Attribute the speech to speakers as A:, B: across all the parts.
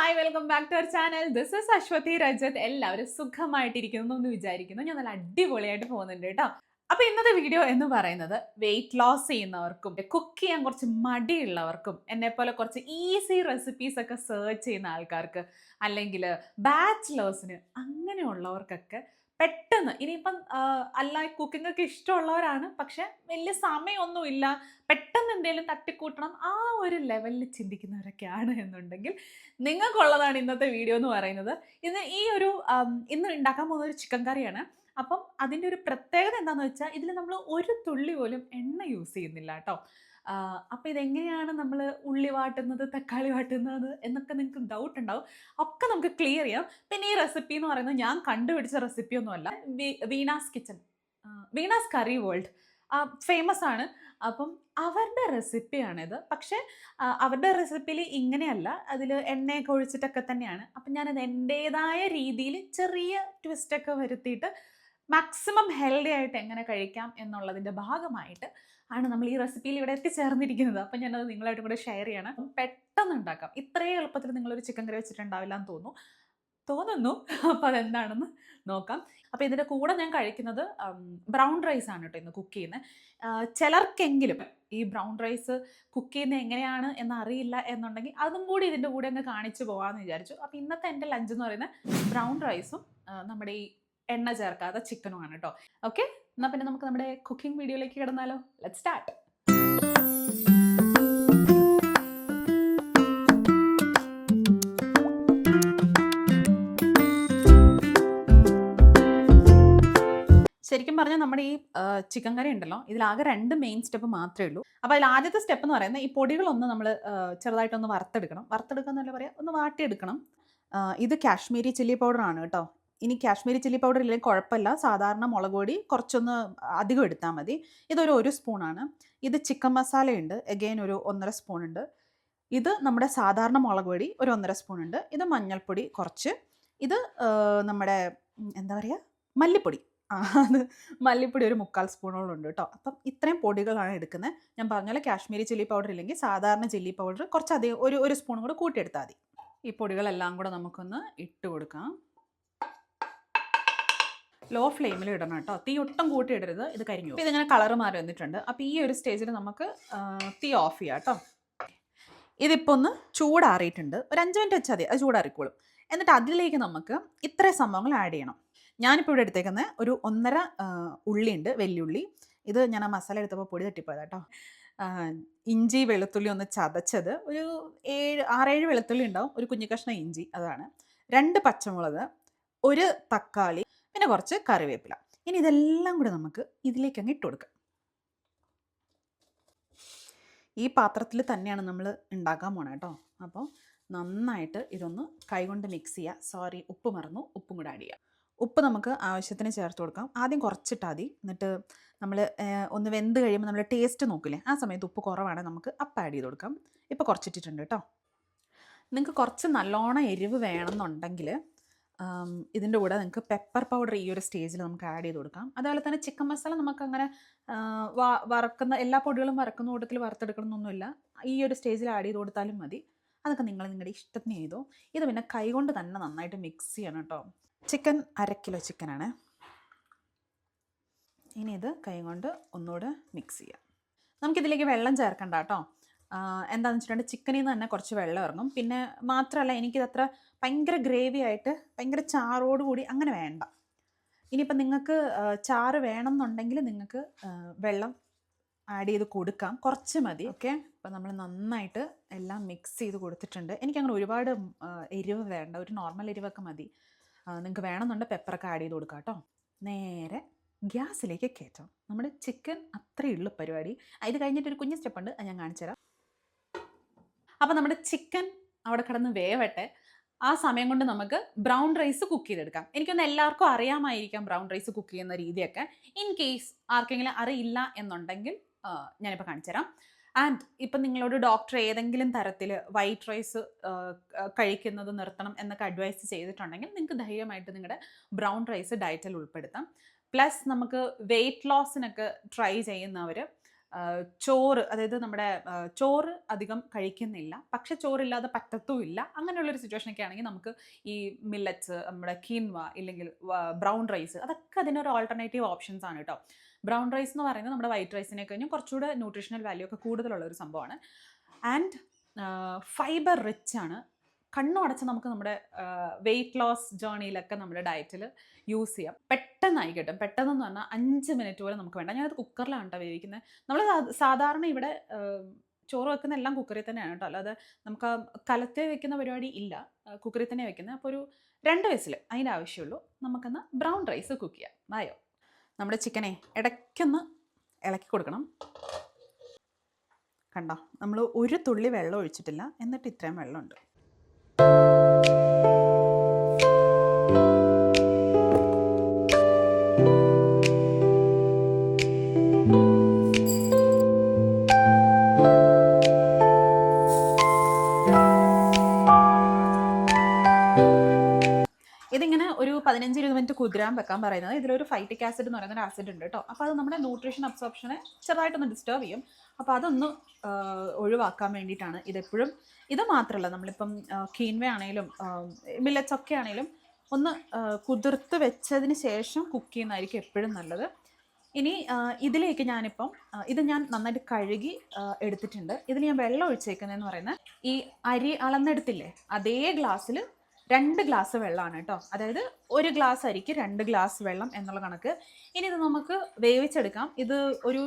A: Hi welcome back to our channel. This is Ashwathy Rajath. എല്ലാവരും സുഖമായിട്ടിരിക്കുന്നു എന്ന് വിചാരിക്കുന്നു. ഞാൻ നല്ല അടിപൊളിയായിട്ട് പോകുന്നുണ്ട് കേട്ടോ. അപ്പൊ ഇന്നത്തെ വീഡിയോ എന്ന് പറയുന്നത് വെയിറ്റ് ലോസ് ചെയ്യുന്നവർക്കും കുക്ക് ചെയ്യാൻ കുറച്ച് മടിയുള്ളവർക്കും എന്നെ പോലെ കുറച്ച് ഈസി റെസിപ്പീസ് ഒക്കെ സെർച്ച് ചെയ്യുന്ന ആൾക്കാർക്ക് അല്ലെങ്കിൽ ബാച്ചിലേഴ്സിന് അങ്ങനെയുള്ളവർക്കൊക്കെ പെട്ടെന്ന് ഇനിയിപ്പം അല്ല കുക്കിംഗ് ഒക്കെ ഇഷ്ടമുള്ളവരാണ്, പക്ഷെ വലിയ സമയമൊന്നുമില്ല, പെട്ടെന്ന് എന്തെങ്കിലും തട്ടിക്കൂട്ടണം ആ ഒരു ലെവലിൽ ചിന്തിക്കുന്നവരൊക്കെയാണ് എന്നുണ്ടെങ്കിൽ നിങ്ങൾക്കുള്ളതാണ് ഇന്നത്തെ വീഡിയോ എന്ന് പറയുന്നത്. ഇന്ന് ഉണ്ടാക്കാൻ പോകുന്ന ഒരു ചിക്കൻ കറിയാണ്. അപ്പം അതിൻ്റെ ഒരു പ്രത്യേകത എന്താണെന്ന് വെച്ചാൽ ഇതിൽ നമ്മൾ ഒരു തുള്ളി പോലും എണ്ണ യൂസ് ചെയ്യുന്നില്ല കേട്ടോ. അപ്പം ഇതെങ്ങനെയാണ് നമ്മൾ ഉള്ളി വാട്ടുന്നത്, തക്കാളി വാട്ടുന്നത് എന്നൊക്കെ നിങ്ങൾക്ക് ഡൗട്ട് ഉണ്ടാവും. ഒക്കെ നമുക്ക് ക്ലിയർ ചെയ്യാം. പിന്നെ ഈ റെസിപ്പി എന്ന് പറയുന്നത് ഞാൻ കണ്ടുപിടിച്ച റെസിപ്പിയൊന്നുമല്ല. Veena's kitchen, Veena's curry world famous ആണ്. അപ്പം അവരുടെ റെസിപ്പിയാണിത്. പക്ഷേ അവരുടെ റെസിപ്പിയിൽ ഇങ്ങനെയല്ല, അതിൽ എണ്ണയൊക്കെ ഒഴിച്ചിട്ടൊക്കെ തന്നെയാണ്. അപ്പം ഞാനത് എൻ്റേതായ രീതിയിൽ ചെറിയ ട്വിസ്റ്റൊക്കെ വരുത്തിയിട്ട് മാക്സിമം ഹെൽത്തി ആയിട്ട് എങ്ങനെ കഴിക്കാം എന്നുള്ളതിൻ്റെ ഭാഗമായിട്ട് ആണ് നമ്മൾ ഈ റെസിപ്പിയിൽ ഇവിടെ എത്തിച്ചേർന്നിരിക്കുന്നത്. അപ്പം ഞാനത് നിങ്ങളായിട്ടും കൂടെ ഷെയർ ചെയ്യണം. പെട്ടെന്ന് ഉണ്ടാക്കാം. ഇത്രയും എളുപ്പത്തിൽ നിങ്ങളൊരു ചിക്കൻ കറി വെച്ചിട്ടുണ്ടാവില്ല എന്ന് തോന്നുന്നു. അപ്പോൾ അതെന്താണെന്ന് നോക്കാം. അപ്പോൾ ഇതിൻ്റെ കൂടെ ഞാൻ കഴിക്കുന്നത് ബ്രൗൺ റൈസ് ആണ് കേട്ടോ ഇന്ന് കുക്ക് ചെയ്യുന്നത്. ചിലർക്കെങ്കിലും ഈ ബ്രൗൺ റൈസ് കുക്ക് ചെയ്യുന്നത് എങ്ങനെയാണ് എന്നറിയില്ല എന്നുണ്ടെങ്കിൽ അതും കൂടി ഇതിൻ്റെ കൂടെ അങ്ങ് കാണിച്ചു പോകാമെന്ന് വിചാരിച്ചു. അപ്പോൾ ഇന്നത്തെ എൻ്റെ ലഞ്ച് എന്ന് പറയുന്നത് ബ്രൗൺ റൈസും നമ്മുടെ ഈ എണ്ണ ചേർക്കാതെ ചിക്കനുമാണ് കേട്ടോ. ഓക്കെ, എന്നാൽ പിന്നെ നമുക്ക് നമ്മുടെ കുക്കിംഗ് വീഡിയോയിലേക്ക് കിടന്നാലോ. Let's start. ശരിക്കും പറഞ്ഞാൽ നമ്മുടെ ഈ ചിക്കൻ കറി ഉണ്ടല്ലോ, ഇതിലാകെ 2 മെയിൻ സ്റ്റെപ്പ് മാത്രമേ ഉള്ളൂ. അപ്പോൾ അതിൽ ആദ്യത്തെ സ്റ്റെപ്പ് എന്ന് പറയുന്നത് ഈ പൊടികളൊന്ന് നമ്മൾ ചെറുതായിട്ടൊന്ന് വറുത്തെടുക്കണം. വറുത്തെടുക്കുക എന്നല്ല പറയാം, ഒന്ന് വാട്ടിയെടുക്കണം. ഇത് കാശ്മീരി ചില്ലി പൗഡർ ആണ് കേട്ടോ. ഇനി കാശ്മീരി ചില്ലി പൗഡർ ഇല്ലെങ്കിൽ കുഴപ്പമില്ല, സാധാരണ മുളക് പൊടി കുറച്ചൊന്ന് അധികം എടുത്താൽ മതി. ഇതൊരു 1 സ്പൂണാണ്. ഇത് ചിക്കൻ മസാലയുണ്ട്, എഗെയിൻ ഒരു 1.5 സ്പൂൺ ഉണ്ട്. ഇത് നമ്മുടെ സാധാരണ മുളക് പൊടി ഒരു 1.5 സ്പൂൺ ഉണ്ട്. ഇത് മഞ്ഞൾപ്പൊടി കുറച്ച്. ഇത് നമ്മുടെ എന്താ പറയുക, മല്ലിപ്പൊടി. അത് മല്ലിപ്പൊടി ഒരു 3/4 സ്പൂണോളം ഉണ്ട് കേട്ടോ. അപ്പം ഇത്രയും പൊടികളാണ് എടുക്കുന്നത്. ഞാൻ പറഞ്ഞ കാശ്മീരി ചില്ലി പൗഡർ ഇല്ലെങ്കിൽ സാധാരണ ചില്ലി പൗഡർ കുറച്ചധികം ഒരു സ്പൂൺ കൂടെ കൂട്ടിയെടുത്താൽ മതി. ഈ പൊടികളെല്ലാം കൂടെ നമുക്കൊന്ന് ഇട്ട് കൊടുക്കാം. ലോ ഫ്ലെയിമിൽ ഇടണം കേട്ടോ. തീ ഒട്ടും കൂട്ടിയിടരുത്, ഇത് കരിഞ്ഞു. അപ്പോൾ ഇതിങ്ങനെ കളറ് മാറി വന്നിട്ടുണ്ട്. അപ്പോൾ ഈ ഒരു സ്റ്റേജിൽ നമുക്ക് തീ ഓഫ് ചെയ്യാം കേട്ടോ. ഇതിപ്പോൾ ഒന്ന് ചൂടാറിയിട്ടുണ്ട്. ഒരു 5 മിനിറ്റ് വെച്ചാൽ മതി, അത് ചൂടാറിക്കോളും. എന്നിട്ട് അതിലേക്ക് നമുക്ക് ഇത്രയും സംഭവങ്ങൾ ആഡ് ചെയ്യണം. ഞാനിപ്പോൾ ഇവിടെ എടുത്തേക്കുന്നത് ഒരു 1.5 ഉള്ളിയുണ്ട്, വെല്ലുള്ളി. ഇത് ഞാൻ ആ മസാല എടുത്തപ്പോൾ പൊടി തട്ടിപ്പോയത് കേട്ടോ. ഇഞ്ചി വെളുത്തുള്ളി ഒന്ന് ചതച്ചത്, ഒരു 6-7 വെളുത്തുള്ളി ഉണ്ടാവും, ഒരു കുഞ്ഞു കഷ്ണം ഇഞ്ചി, അതാണ്. 2 പച്ചമുളക്, ഒരു തക്കാളി, പിന്നെ കുറച്ച് കറിവേപ്പില. ഇനി ഇതെല്ലാം കൂടെ നമുക്ക് ഇതിലേക്ക് അങ്ങ് ഇട്ട് കൊടുക്കാം. ഈ പാത്രത്തിൽ തന്നെയാണ് നമ്മൾ ഉണ്ടാക്കാൻ പോണേ കേട്ടോ. അപ്പോൾ നന്നായിട്ട് ഇതൊന്ന് കൈകൊണ്ട് മിക്സ് ചെയ്യുക. സോറി, ഉപ്പ് മറന്നു, ഉപ്പും കൂടെ ആഡ് ചെയ്യുക. ഉപ്പ് നമുക്ക് ആവശ്യത്തിന് ചേർത്ത് കൊടുക്കാം. ആദ്യം കുറച്ചിട്ടാൽ മതി. എന്നിട്ട് നമ്മൾ ഒന്ന് വെന്ത് കഴിയുമ്പോൾ നമ്മൾ ടേസ്റ്റ് നോക്കില്ലേ, ആ സമയത്ത് ഉപ്പ് കുറവാണെങ്കിൽ നമുക്ക് അപ്പം ആഡ് ചെയ്ത് കൊടുക്കാം. ഇപ്പോൾ കുറച്ചിട്ടിട്ടുണ്ട് കേട്ടോ. നിങ്ങൾക്ക് കുറച്ച് നല്ലോണം എരിവ് വേണമെന്നുണ്ടെങ്കിൽ ഇതിൻ്റെ കൂടെ നിങ്ങൾക്ക് പെപ്പർ പൗഡർ ഈ ഒരു സ്റ്റേജിൽ നമുക്ക് ആഡ് ചെയ്ത് കൊടുക്കാം. അതുപോലെ തന്നെ ചിക്കൻ മസാല നമുക്കങ്ങനെ വറക്കുന്ന എല്ലാ പൊടികളും വറക്കുന്ന കൂട്ടത്തിൽ വറുത്തെടുക്കണമെന്നൊന്നുമില്ല. ഈ ഒരു സ്റ്റേജിൽ ആഡ് ചെയ്ത് കൊടുത്താലും മതി. അതൊക്കെ നിങ്ങളുടെ ഇഷ്ടത്തിന് ചെയ്തോ. ഇത് പിന്നെ കൈകൊണ്ട് തന്നെ നന്നായിട്ട് മിക്സ് ചെയ്യണം കേട്ടോ. ചിക്കൻ 1/2 കിലോ ചിക്കനാണ്. ഇനി ഇത് കൈകൊണ്ട് ഒന്നുകൂടെ മിക്സ് ചെയ്യാം. നമുക്കിതിലേക്ക് വെള്ളം ചേർക്കണ്ട കേട്ടോ. എന്താണെന്ന് വെച്ചിട്ടുണ്ടെങ്കിൽ ചിക്കനിൽ നിന്ന് തന്നെ കുറച്ച് വെള്ളം ഇറങ്ങും. പിന്നെ മാത്രമല്ല, എനിക്കിതത്ര ഭയങ്കര ഗ്രേവി ആയിട്ട് ഭയങ്കര ചാറോടുകൂടി അങ്ങനെ വേണ്ട. ഇനിയിപ്പം നിങ്ങൾക്ക് ചാറ് വേണമെന്നുണ്ടെങ്കിൽ നിങ്ങൾക്ക് വെള്ളം ആഡ് ചെയ്ത് കൊടുക്കാം, കുറച്ച് മതി. ഓക്കെ, അപ്പം നമ്മൾ നന്നായിട്ട് എല്ലാം മിക്സ് ചെയ്ത് കൊടുത്തിട്ടുണ്ട്. എനിക്കങ്ങനെ ഒരുപാട് എരിവ് വേണ്ട, ഒരു നോർമൽ എരിവൊക്കെ മതി. നിങ്ങൾക്ക് വേണമെന്നുണ്ടെങ്കിൽ പെപ്പറൊക്കെ ആഡ് ചെയ്ത് കൊടുക്കാം കേട്ടോ. നേരെ ഗ്യാസിലേക്ക് കയറ്റാം. നമ്മുടെ ചിക്കൻ അത്രയേ ഉള്ളൂ പരിപാടി. ഇത് കഴിഞ്ഞിട്ടൊരു കുഞ്ഞ് സ്റ്റെപ്പുണ്ട്, അത് ഞാൻ കാണിച്ചു തരാം. അപ്പോൾ നമ്മുടെ ചിക്കൻ അവിടെ കിടന്ന് വേവട്ടെ. ആ സമയം കൊണ്ട് നമുക്ക് ബ്രൗൺ റൈസ് കുക്ക് ചെയ്തെടുക്കാം. എനിക്കൊന്ന് എല്ലാവർക്കും അറിയാമായിരിക്കാം ബ്രൗൺ റൈസ് കുക്ക് ചെയ്യുന്ന രീതിയൊക്കെ. ഇൻ കേസ് ആർക്കെങ്കിലും അറിയില്ല എന്നുണ്ടെങ്കിൽ ഞാനിപ്പോൾ കാണിച്ചു തരാം. ആൻഡ് ഇപ്പം നിങ്ങളോട് ഡോക്ടർ ഏതെങ്കിലും തരത്തിൽ വൈറ്റ് റൈസ് കഴിക്കുന്നത് നിർത്തണം എന്നൊക്കെ അഡ്വൈസ് ചെയ്തിട്ടുണ്ടെങ്കിൽ നിങ്ങൾക്ക് ധൈര്യമായിട്ട് നിങ്ങളുടെ ബ്രൗൺ റൈസ് ഡയറ്റിൽ ഉൾപ്പെടുത്താം. പ്ലസ് നമുക്ക് വെയിറ്റ് ലോസിനൊക്കെ ട്രൈ ചെയ്യുന്നവർ ചോറ്, അതായത് നമ്മുടെ ചോറ് അധികം കഴിക്കുന്നില്ല, പക്ഷെ ചോറില്ലാതെ പറ്റത്തുമില്ല, അങ്ങനെയുള്ളൊരു സിറ്റുവേഷനൊക്കെ ആണെങ്കിൽ നമുക്ക് ഈ മില്ലറ്റ്സ്, നമ്മുടെ കീൻവ ഇല്ലെങ്കിൽ ബ്രൗൺ റൈസ്, അതൊക്കെ അതിനൊരു ഓൾട്ടർനേറ്റീവ് ഓപ്ഷൻസ് ആണ് കേട്ടോ. ബ്രൗൺ റൈസ് എന്ന് പറയുന്നത് നമ്മുടെ വൈറ്റ് റൈസിനെ കഴിഞ്ഞും കുറച്ചുകൂടെ ന്യൂട്രീഷണൽ വാല്യൂ ഒക്കെ കൂടുതലുള്ള ഒരു സംഭവമാണ്. ആൻഡ് ഫൈബർ റിച്ച് ആണ്. കണ്ണുടച്ച് നമുക്ക് നമ്മുടെ വെയിറ്റ് ലോസ് ജേർണിയിലൊക്കെ നമ്മുടെ ഡയറ്റിൽ യൂസ് ചെയ്യാം. പെട്ടെന്നായി കിട്ടും. പെട്ടെന്ന് പറഞ്ഞാൽ 5 മിനിറ്റ് പോലും നമുക്ക് വേണ്ട. ഞാനത് കുക്കറിലാണ് കേട്ടോ വേവിക്കുന്നത്. നമ്മൾ സാധാരണ ഇവിടെ ചോറ് വെക്കുന്ന എല്ലാം കുക്കറിൽ തന്നെയാണ് കേട്ടോ, അല്ലാതെ നമുക്ക് ആ കലത്തിൽ വെക്കുന്ന പരിപാടി ഇല്ല, കുക്കറിൽ തന്നെ വെക്കുന്നത്. അപ്പോൾ ഒരു 2 വിസിൽ അതിൻ്റെ ആവശ്യമുള്ളൂ. നമുക്കെന്നാൽ ബ്രൗൺ റൈസ് കുക്ക് ചെയ്യാം. ആയോ? നമ്മുടെ ചിക്കനെ ഇടയ്ക്കൊന്ന് ഇളക്കി കൊടുക്കണം. കണ്ടോ, നമ്മൾ ഒരു തുള്ളി വെള്ളം ഒഴിച്ചിട്ടില്ല, എന്നിട്ട് ഇത്രയും വെള്ളമുണ്ട്. ഇതിങ്ങനെ ഒരു 15-20 മിനിറ്റ് കുതിരാൻ വെക്കാൻ പറയുന്നത്. ഇതിലൊരു ഫൈറ്റിക് ആസിഡ് എന്ന് പറയുന്ന ഒരു ആസിഡ് ഉണ്ട് കേട്ടോ. അപ്പോൾ അത് നമ്മുടെ ന്യൂട്രീഷൻ അബ്സോർപ്ഷനെ ചെറുതായിട്ടൊന്ന് ഡിസ്റ്റർബ് ചെയ്യും. അപ്പോൾ അതൊന്ന് ഒഴിവാക്കാൻ വേണ്ടിയിട്ടാണ് ഇതെപ്പോഴും. ഇത് മാത്രമല്ല, നമ്മളിപ്പം കീൻവ ആണെങ്കിലും മില്ലറ്റ്സ് ഒക്കെ ആണെങ്കിലും ഒന്ന് കുതിർത്ത് വെച്ചതിന് ശേഷം കുക്ക് ചെയ്യുന്നതായിരിക്കും എപ്പോഴും നല്ലത്. ഇനി ഇതിലേക്ക് ഞാനിപ്പം ഇത് ഞാൻ നന്നായിട്ട് കഴുകി എടുത്തിട്ടുണ്ട്. ഇതിൽ ഞാൻ വെള്ളം ഒഴിച്ചേക്കുന്നതെന്ന് പറയുന്നത് ഈ അരി അളന്നെടുത്തില്ലേ അതേ ഗ്ലാസ്സിൽ 2 ഗ്ലാസ് വെള്ളമാണ് കേട്ടോ. അതായത് 1 ഗ്ലാസ് അരിക്ക് 2 ഗ്ലാസ് വെള്ളം എന്നുള്ള കണക്ക്. ഇനി ഇത് നമുക്ക് വേവിച്ചെടുക്കാം. ഇത് ഒരു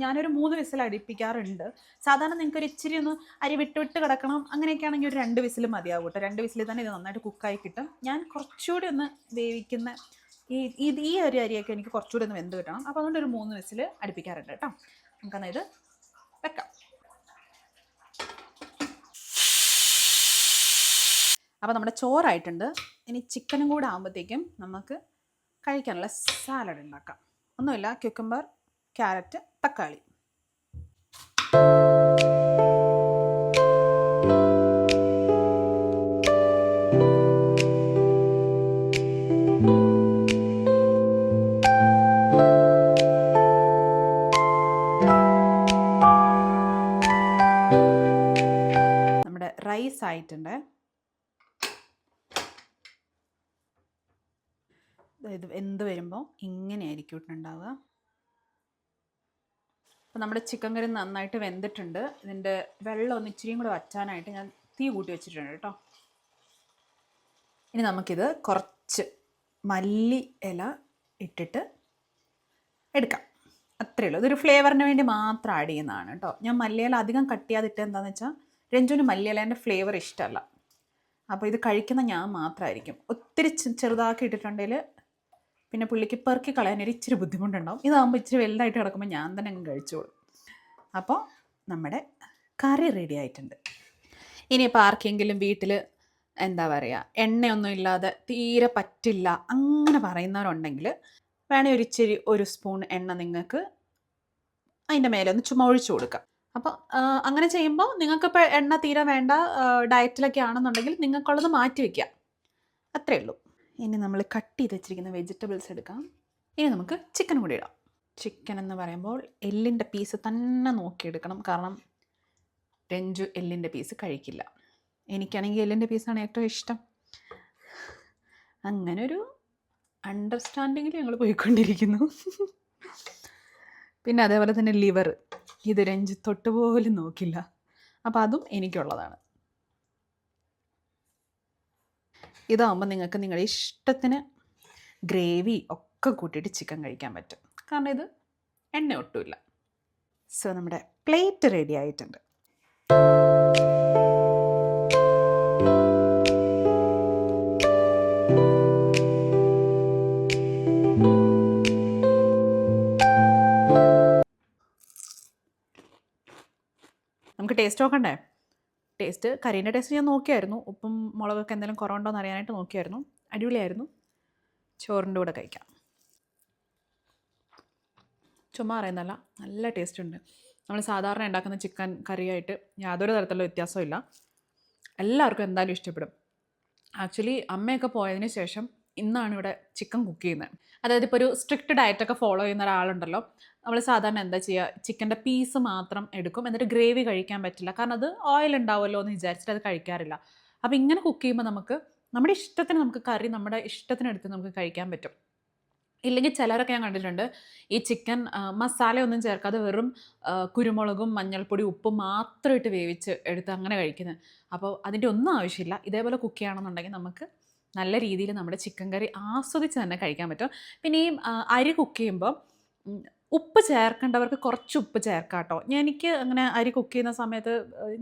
A: ഞാനൊരു 3 വിസിൽ അടുപ്പിക്കാറുണ്ട്. സാധാരണ നിങ്ങൾക്ക് ഒരു ഇച്ചിരി ഒന്ന് അരി വിട്ട് കിടക്കണം അങ്ങനെയൊക്കെ ആണെങ്കിൽ ഒരു 2 വിസിൽ മതിയാവും കേട്ടോ. 2 വിസിൽ തന്നെ ഇത് നന്നായിട്ട് കുക്കായി കിട്ടും. ഞാൻ കുറച്ചുകൂടി ഒന്ന് വേവിക്കുന്ന ഈ ഒരു അരിയൊക്കെ എനിക്ക് കുറച്ചുകൂടി ഒന്ന് വെന്ത് കിട്ടണം. അപ്പോൾ അതുകൊണ്ട് ഒരു 3 വിസിൽ അടുപ്പിക്കാറുണ്ട് കേട്ടോ. നമുക്കെന്നാൽ ഇത് വെക്കാം. അപ്പോൾ നമ്മുടെ ചോറായിട്ടുണ്ട്. ഇനി ചിക്കനും കൂടെ ആകുമ്പോഴത്തേക്കും നമുക്ക് കഴിക്കാനുള്ള സാലഡ് ഉണ്ടാക്കാം. ഒന്നുമില്ല, ക്യുക്കമ്പർ, ക്യാരറ്റ്, തക്കാളി. നമ്മുടെ റൈസ് ആയിട്ടുണ്ട്. ഇത് വെന്ത് വരുമ്പോൾ ഇങ്ങനെയായിരിക്കും ഇട്ടുണ്ടാവുക. അപ്പോൾ നമ്മുടെ ചിക്കൻ കറി നന്നായിട്ട് വെന്തിട്ടുണ്ട്. ഇതിൻ്റെ വെള്ളം ഒന്ന് ഇച്ചിരിയും കൂടെ വറ്റാനായിട്ട് ഞാൻ തീ കൂട്ടി വെച്ചിട്ടുണ്ട് കേട്ടോ. ഇനി നമുക്കിത് കുറച്ച് മല്ലി ഇല ഇട്ടിട്ട് എടുക്കാം. അത്രയേ ഉള്ളൂ. ഇതൊരു ഫ്ലേവറിന് വേണ്ടി മാത്രം ആഡ് ചെയ്യുന്നതാണ് കേട്ടോ. ഞാൻ മല്ലിയില അധികം കട്ട് ചെയ്യാതിട്ട് എന്താണെന്ന് വെച്ചാൽ രഞ്ജുവിന് മല്ലിയിലേൻ്റെ ഫ്ലേവർ ഇഷ്ടമല്ല. അപ്പോൾ ഇത് കഴിക്കുന്ന ഞാൻ മാത്രമായിരിക്കും. ഒത്തിരി ചെറുതാക്കി ഇട്ടിട്ടുണ്ടെങ്കിൽ പിന്നെ പുള്ളിക്ക് പെറുക്കി കളയാനൊരു ഇച്ചിരി ബുദ്ധിമുട്ടുണ്ടാവും. ഇതാകുമ്പോൾ ഇച്ചിരി വലുതായിട്ട് കിടക്കുമ്പോൾ ഞാൻ തന്നെ അങ്ങ് കഴിച്ചോളും. അപ്പോൾ നമ്മുടെ കറി റെഡി ആയിട്ടുണ്ട്. ഇനിയിപ്പോൾ ആർക്കെങ്കിലും വീട്ടിൽ എന്താ പറയുക, എണ്ണയൊന്നും ഇല്ലാതെ തീരെ പറ്റില്ല അങ്ങനെ പറയുന്നവരുണ്ടെങ്കിൽ വേണമെങ്കിൽ ഒരു സ്പൂൺ എണ്ണ നിങ്ങൾക്ക് അതിൻ്റെ മേലെ ഒന്ന് ചുമ്മാ ഒഴിച്ചു കൊടുക്കാം. അപ്പോൾ അങ്ങനെ ചെയ്യുമ്പോൾ നിങ്ങൾക്കിപ്പോൾ എണ്ണ തീരെ വേണ്ട, ഡയറ്റിലൊക്കെ ആണെന്നുണ്ടെങ്കിൽ നിങ്ങൾക്കുള്ളത് മാറ്റി വയ്ക്കുക. അത്രയേ ഉള്ളൂ. ഇനി നമ്മൾ കട്ട് ചെയ്ത് വെച്ചിരിക്കുന്ന വെജിറ്റബിൾസ് എടുക്കാം. ഇനി നമുക്ക് ചിക്കൻ കൂടി ഇടാം. ചിക്കൻ എന്ന് പറയുമ്പോൾ എല്ലിൻ്റെ പീസ് തന്നെ നോക്കിയെടുക്കണം. കാരണം രഞ്ജു എല്ലിൻ്റെ പീസ് കഴിക്കില്ല. എനിക്കാണെങ്കിൽ എല്ലിൻ്റെ പീസാണ് ഏറ്റവും ഇഷ്ടം. അങ്ങനെ ഒരു അണ്ടർസ്റ്റാൻഡിങ്ങിൽ ഞങ്ങൾ പോയിക്കൊണ്ടിരിക്കുന്നു. പിന്നെ അതേപോലെ തന്നെ ലിവർ, ഇത് രഞ്ജു തൊട്ടുപോലും നോക്കില്ല. അപ്പോൾ അതും എനിക്കുള്ളതാണ്. ഇതാകുമ്പോൾ നിങ്ങൾക്ക് നിങ്ങളുടെ ഇഷ്ടത്തിന് ഗ്രേവി ഒക്കെ കൂട്ടിയിട്ട് ചിക്കൻ കഴിക്കാൻ പറ്റും. കാരണം ഇത് എണ്ണ ഒട്ടുമില്ല. സോ നമ്മുടെ പ്ലേറ്റ് റെഡി ആയിട്ടുണ്ട്. നമുക്ക് ടേസ്റ്റ് നോക്കണ്ടേ? കറീൻ്റെ ടേസ്റ്റ് ഞാൻ നോക്കിയായിരുന്നു. ഉപ്പും മുളകൊക്കെ എന്തെങ്കിലും കുറവുണ്ടോ എന്ന് അറിയാനായിട്ട് നോക്കിയായിരുന്നു. അടിപൊളിയായിരുന്നു. ചോറിൻ്റെ കൂടെ കഴിക്കാം. ചുമ്മാ അറിയുന്നല്ല, നല്ല ടേസ്റ്റ് ഉണ്ട്. നമ്മൾ സാധാരണ ഉണ്ടാക്കുന്ന ചിക്കൻ കറിയായിട്ട് യാതൊരു തരത്തിലുള്ള വ്യത്യാസവും ഇല്ല. എല്ലാവർക്കും എന്തായാലും ഇഷ്ടപ്പെടും. ആക്ച്വലി അമ്മയൊക്കെ പോയതിന് ശേഷം ഇന്നാണ് ഇവിടെ ചിക്കൻ കുക്ക് ചെയ്യുന്നത്. അതായത് ഇപ്പോൾ ഒരു സ്ട്രിക്റ്റ് ഡയറ്റൊക്കെ ഫോളോ ചെയ്യുന്ന ഒരാളുണ്ടല്ലോ, നമ്മൾ സാധാരണ എന്താ ചെയ്യുക, ചിക്കൻ്റെ പീസ് മാത്രം എടുക്കും, എന്നിട്ട് ഗ്രേവി കഴിക്കാൻ പറ്റില്ല, കാരണം അത് ഓയിൽ ഉണ്ടാവുമല്ലോ എന്ന് വിചാരിച്ചിട്ട് അത് കഴിക്കാറില്ല. അപ്പോൾ ഇങ്ങനെ കുക്ക് ചെയ്യുമ്പോൾ നമുക്ക് നമ്മുടെ ഇഷ്ടത്തിന് നമുക്ക് കറി നമ്മുടെ ഇഷ്ടത്തിനെടുത്ത് നമുക്ക് കഴിക്കാൻ പറ്റും. ഇല്ലെങ്കിൽ ചിലരൊക്കെ ഞാൻ കണ്ടിട്ടുണ്ട് ഈ ചിക്കൻ മസാലയൊന്നും ചേർക്കാതെ വെറും കുരുമുളകും മഞ്ഞൾപ്പൊടി ഉപ്പും മാത്രം ഇട്ട് വേവിച്ച് എടുത്ത് അങ്ങനെ കഴിക്കുന്നത്. അപ്പോൾ അതിൻ്റെ ഒന്നും ആവശ്യമില്ല. ഇതേപോലെ കുക്ക് ചെയ്യണമെന്നുണ്ടെങ്കിൽ നമുക്ക് നല്ല രീതിയിൽ നമ്മുടെ ചിക്കൻ കറി ആസ്വദിച്ച് തന്നെ കഴിക്കാൻ പറ്റും. പിന്നെ ഈ അരി കുക്ക് ചെയ്യുമ്പോൾ ഉപ്പ് ചേർക്കേണ്ടവർക്ക് കുറച്ച് ഉപ്പ് ചേർക്കാം കേട്ടോ. എനിക്ക് അങ്ങനെ അരി കുക്ക് ചെയ്യുന്ന സമയത്ത്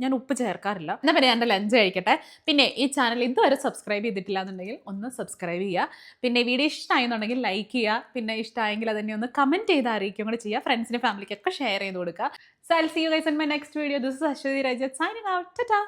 A: ഞാൻ ഉപ്പ് ചേർക്കാറില്ല. എന്നാൽ പിന്നെ എൻ്റെ ലഞ്ച് കഴിക്കട്ടെ. പിന്നെ ഈ ചാനൽ ഇതുവരെ സബ്സ്ക്രൈബ് ചെയ്തിട്ടില്ല എന്നുണ്ടെങ്കിൽ ഒന്ന് സബ്സ്ക്രൈബ് ചെയ്യുക. പിന്നെ വീഡിയോ ഇഷ്ടമായെന്നുണ്ടെങ്കിൽ ലൈക്ക് ചെയ്യുക. പിന്നെ ഇഷ്ടമായെങ്കിൽ അതിനെ ഒന്ന് കമൻറ്റ് ചെയ്ത് അറിയിക്കുകയും കൂടെ ചെയ്യുക. ഫ്രണ്ട്സിന് ഫാമിലിക്കൊക്കെ ഷെയർ ചെയ്ത് കൊടുക്കുക. So I'll see you guys in my next video. This is Ashwati Rajat signing out. Ta-ta!